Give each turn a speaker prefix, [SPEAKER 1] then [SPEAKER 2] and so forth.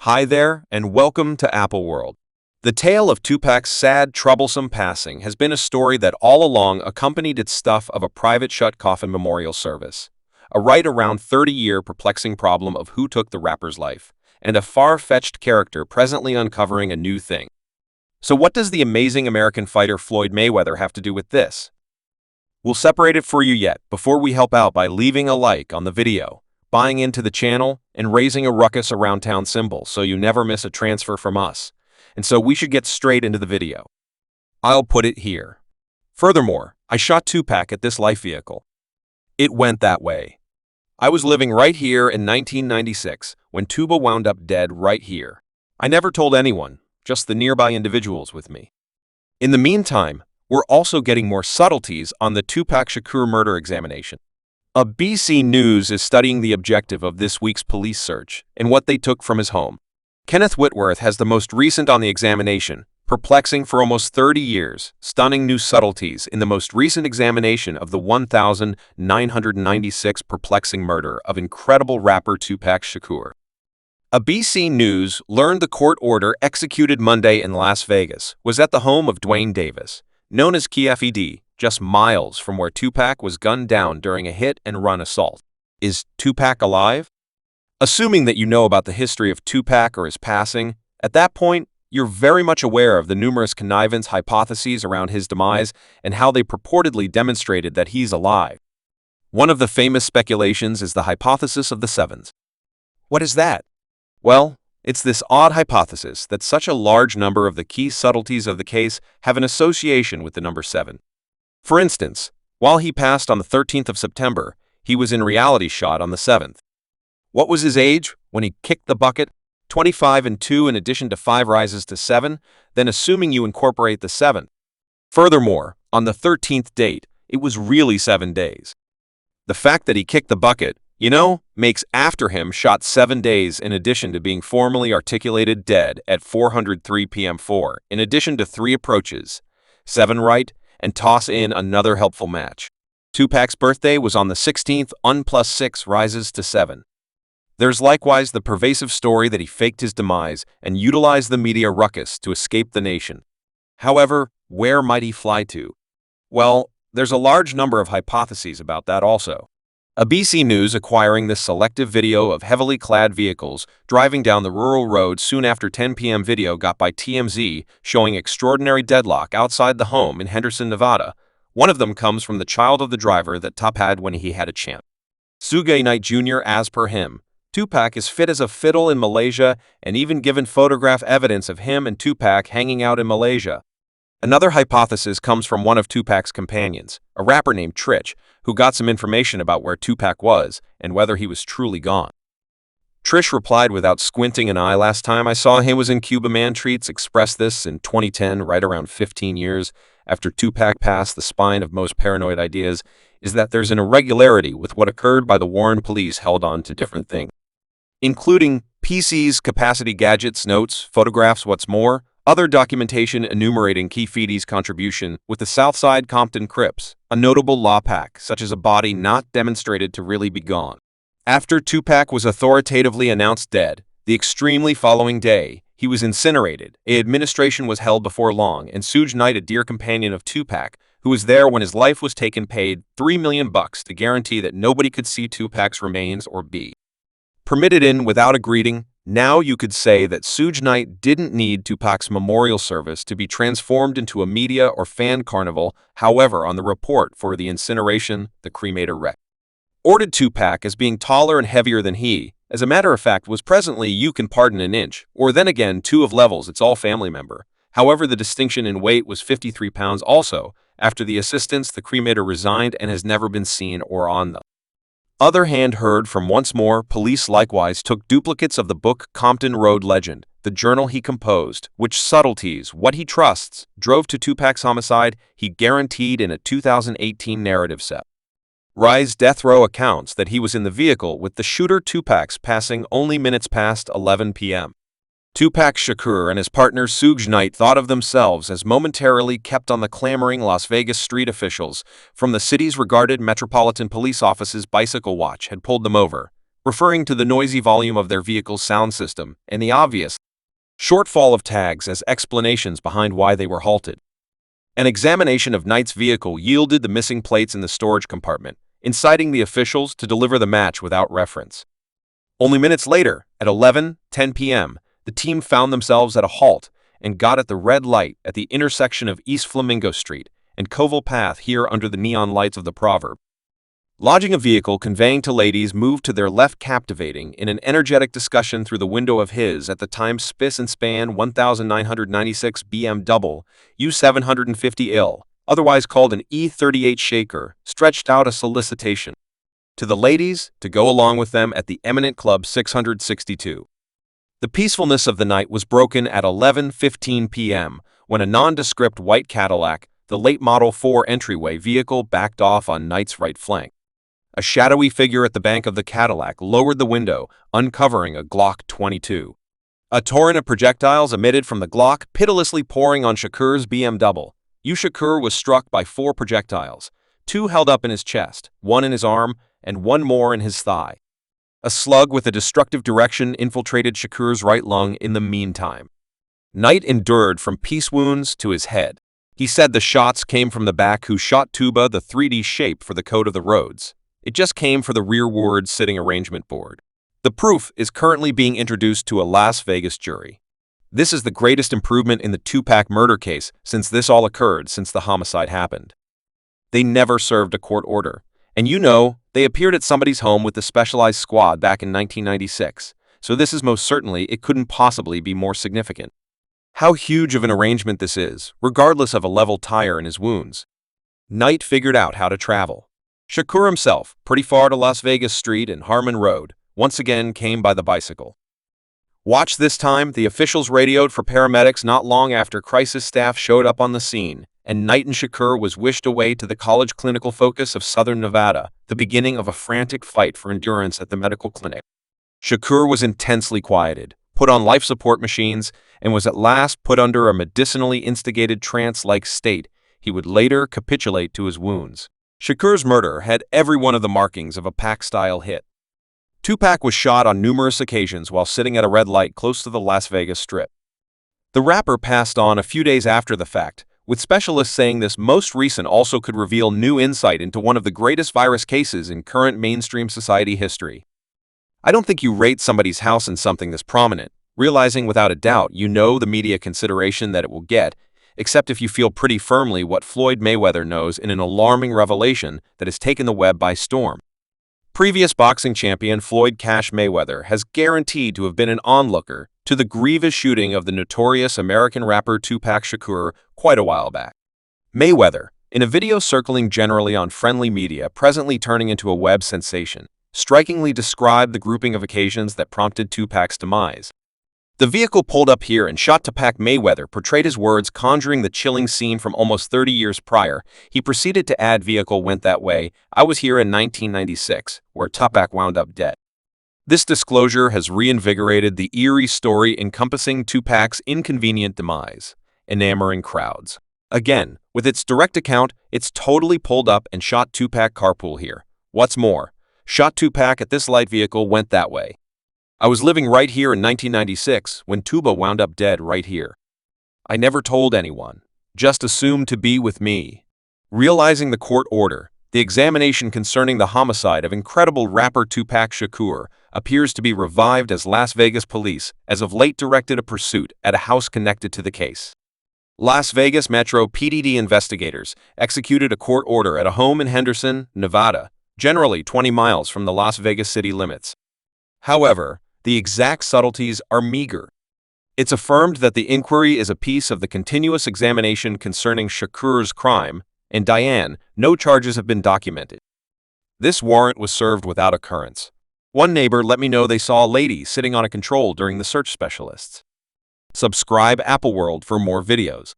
[SPEAKER 1] Hi there, and welcome to Apple World. The tale of Tupac's sad, troublesome passing has been a story that all along accompanied its stuff of a private shut coffin memorial service, a right around 30-year perplexing problem of who took the rapper's life, and a far-fetched character presently uncovering a new thing. So what does the amazing American fighter Floyd Mayweather have to do with this? We'll separate it for you yet before we help out by leaving a like on the video, buying into the channel, and raising a ruckus around town symbol so you never miss a transfer from us. And so we should get straight into the video. I'll put it here. Furthermore, I shot Tupac at this life vehicle. It went that way. I was living right here in 1996 when Tuba wound up dead right here. I never told anyone, just the nearby individuals with me. In the meantime, we're also getting more subtleties on the Tupac Shakur murder examination. ABC News is studying the objective of this week's police search and what they took from his home. Kenneth Whitworth has the most recent on the examination, perplexing for almost 30 years, stunning new subtleties in the most recent examination of the 1996 perplexing murder of incredible rapper Tupac Shakur. ABC News learned the court order executed Monday in Las Vegas was at the home of Dwayne Davis, known as KFED, just miles from where Tupac was gunned down during a hit-and-run assault. Is Tupac alive? Assuming that you know about the history of Tupac or his passing, at that point, you're very much aware of the numerous connivance hypotheses around his demise and how they purportedly demonstrated that he's alive. One of the famous speculations is the hypothesis of the sevens. What is that? Well, it's this odd hypothesis that such a large number of the key subtleties of the case have an association with the number 7. For instance, while he passed on the 13th of September, he was in reality shot on the 7th. What was his age when he kicked the bucket? 25 and 2 in addition to 5 rises to 7, then assuming you incorporate the 7. Furthermore, on the 13th date, it was really 7 days. The fact that he kicked the bucket, makes after him shot 7 days in addition to being formally articulated dead at 4:03 p.m. 4, in addition to 3 approaches, 7 right, and toss in another helpful match. Tupac's birthday was on the 16th, plus 6 rises to 7. There's likewise the pervasive story that he faked his demise and utilized the media ruckus to escape the nation. However, where might he fly to? Well, there's a large number of hypotheses about that also. ABC News acquiring this selective video of heavily clad vehicles driving down the rural road soon after 10 p.m. video got by TMZ showing extraordinary deadlock outside the home in Henderson, Nevada. One of them comes from the child of the driver that Tupac had when he had a champ. Suge Knight Jr. As per him, Tupac is fit as a fiddle in Malaysia and even given photograph evidence of him and Tupac hanging out in Malaysia. Another hypothesis comes from one of Tupac's companions, a rapper named Trich, who got some information about where Tupac was and whether he was truly gone. Trish replied without squinting an eye. Last time I saw him was in Cuba. Man Treats expressed this in 2010, right around 15 years after Tupac passed. The spine of most paranoid ideas is that there's an irregularity with what occurred by the Warren police held on to different things, including PCs, capacity gadgets, notes, photographs, what's more, other documentation enumerating KFED's contribution with the Southside Compton Crips, a notable law pack, such as a body not demonstrated to really be gone. After Tupac was authoritatively announced dead, the extremely following day, he was incinerated. An administration was held before long, and Suge Knight, a dear companion of Tupac, who was there when his life was taken, paid $3 million to guarantee that nobody could see Tupac's remains or be permitted in without a greeting. Now you could say that Suge Knight didn't need Tupac's memorial service to be transformed into a media or fan carnival. However, on the report for the incineration, the cremator ordered Tupac as being taller and heavier than he, as a matter of fact, was presently. You can pardon an inch, or then again 2 of levels, it's all family member. However, the distinction in weight was 53 pounds also. After the assistance, the cremator resigned and has never been seen or on the other hand heard from once more. Police likewise took duplicates of the book Compton Road Legend, the journal he composed, which subtleties what he trusts drove to Tupac's homicide. He guaranteed in a 2018 narrative set. Rise death row accounts that he was in the vehicle with the shooter. Tupac's passing only minutes past 11 p.m. Tupac Shakur and his partner Suge Knight thought of themselves as momentarily kept on the clamoring Las Vegas street officials from the city's regarded Metropolitan Police Office's bicycle watch had pulled them over. referring to the noisy volume of their vehicle's sound system and the obvious shortfall of tags as explanations behind why they were halted. An examination of Knight's vehicle yielded the missing plates in the storage compartment, inciting the officials to deliver the match without reference. Only minutes later, at 11:10 p.m., the team found themselves at a halt and got at the red light at the intersection of East Flamingo Street and Covell Path here under the neon lights of the proverb. Lodging a vehicle conveying to ladies moved to their left, captivating in an energetic discussion through the window of his at the time Spiss and Span 1996 BMW U750L, otherwise called an E38 Shaker, stretched out a solicitation to the ladies to go along with them at the eminent Club 662. The peacefulness of the night was broken at 11:15 p.m. when a nondescript white Cadillac, the late Model 4 entryway vehicle, backed off on Knight's right flank. A shadowy figure at the back of the Cadillac lowered the window, uncovering a Glock 22. A torrent of projectiles emitted from the Glock, pitilessly pouring on Shukur's BMW. Shukur was struck by 4 projectiles, 2 held up in his chest, 1 in his arm, and 1 more in his thigh. A slug with a destructive direction infiltrated Shukur's right lung in the meantime. Knight endured from piece wounds to his head. He said the shots came from the back who shot Tuba the 3D shape for the code of the roads. It just came for the rearward sitting arrangement board. The proof is currently being introduced to a Las Vegas jury. This is the greatest improvement in the Tupac murder case since this all occurred since the homicide happened. They never served a court order. And they appeared at somebody's home with the specialized squad back in 1996, so this is most certainly, it couldn't possibly be more significant. How huge of an arrangement this is, regardless of a level tire in his wounds. Knight figured out how to travel. Shukur himself, pretty far to Las Vegas Street and Harmon Road, once again came by the bicycle. Watch this time, the officials radioed for paramedics not long after crisis staff showed up on the scene, and Knight and Shukur was wished away to the College Clinical Focus of Southern Nevada, the beginning of a frantic fight for endurance at the medical clinic. Shukur was intensely quieted, put on life support machines, and was at last put under a medicinally instigated trance-like state. He would later capitulate to his wounds. Shukur's murder had every one of the markings of a Pac-style hit. Tupac was shot on numerous occasions while sitting at a red light close to the Las Vegas Strip. The rapper passed on a few days after the fact, with specialists saying this most recent also could reveal new insight into one of the greatest virus cases in current mainstream society history. I don't think you rate somebody's house in something this prominent, realizing without a doubt the media consideration that it will get, except if you feel pretty firmly what Floyd Mayweather knows in an alarming revelation that has taken the web by storm. Previous boxing champion Floyd Cash Mayweather has guaranteed to have been an onlooker to the grievous shooting of the notorious American rapper Tupac Shakur quite a while back. Mayweather, in a video circling generally on friendly media presently turning into a web sensation, strikingly described the grouping of occasions that prompted Tupac's demise. The vehicle pulled up here and shot Tupac. Mayweather portrayed his words conjuring the chilling scene from almost 30 years prior. He proceeded to add vehicle went that way. I was here in 1996, where Tupac wound up dead. This disclosure has reinvigorated the eerie story encompassing Tupac's inconvenient demise, enamoring crowds. Again, with its direct account, it's totally pulled up and shot Tupac carpool here. What's more, shot Tupac at this light vehicle went that way. I was living right here in 1996 when Tuba wound up dead right here. I never told anyone, just assumed to be with me. Realizing the court order, the examination concerning the homicide of incredible rapper Tupac Shakur appears to be revived as Las Vegas police as of late directed a pursuit at a house connected to the case. Las Vegas Metro PDD investigators executed a court order at a home in Henderson, Nevada, generally 20 miles from the Las Vegas city limits. However, the exact subtleties are meager. It's affirmed that the inquiry is a piece of the continuous examination concerning Shakur's crime, and Diane, no charges have been documented. This warrant was served without occurrence. One neighbor let me know they saw a lady sitting on a control during the search specialists. Subscribe Apple World for more videos.